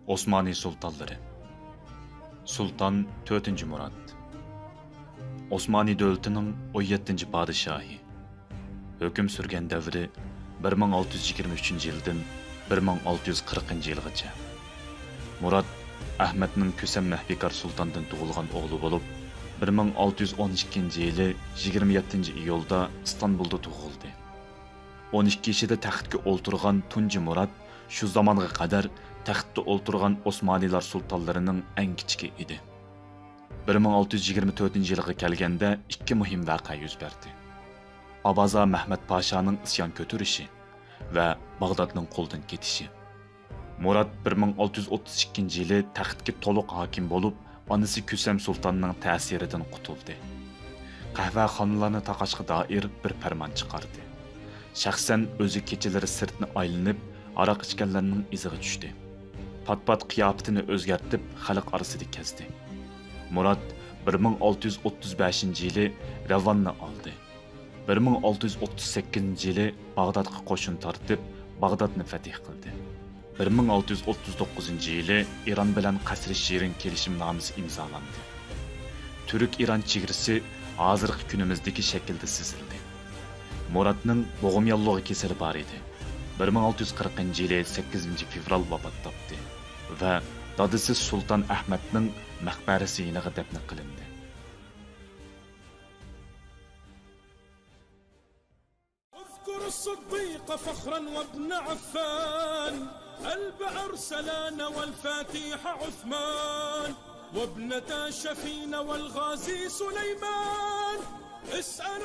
Osmani sultanları. Sultan 4. Murad. Osmani dövlətinin 17. padişahı. Hökm sürgən dövrü 1623 yıldan 1640 yılgacha. Murad Ahmet'nin Kösem Mehbikar Sultan'dan doğulğan oğlu bolup 1612 yılı 27 iyulda İstanbul'da doğuldu. 12 yaşında taxtga olturğan Tunji Murad şu zamanga qadar taxtda olturğan Osmanilar sultanlarının en kichigi idi. 1624 yılga kelgende ikki muhim vaqa yuz berdi. Abaza Mehmet Paşa'nın isyan kötürüşü ve Bağdat'ның qo'ldan ketishi. Murad 1632 yılı taxtga to'liq hakim bolup, anısı Kösem Sultan'ның ta'siridan qutuldi. Qahvaxonalarni taqashga doir bir farmon chiqardi. Shaxsan o'zi kechalari sirtni aylanib, aroq ichganlarning iziga tushdi. Pat-pat qiyofatini o'zgartib, xalq orasida kezdi. Murad 1635 yılı Ravonni oldi. 1638 yılı Bağdatga qo'shin tortib, Bağdatni fath qildi. 1639 yılı İran bilan Qasri Shirin kelishimnomasi imzolandi. Türk-İran chegarasi hozirgi kunimizdagi shaklda chizildi. Muradning bo'g'im yallig'i kasali bor edi. 1640 yılı 8 fevral vafot topdi ve dadisi Sultan Ahmet'ning maqbarasi yeniga dafn qilindi. اذكر الصديق فخرا وابن عفان البعر سلان والفاتح عثمان وابنة شفين والغازي سليمان اسأل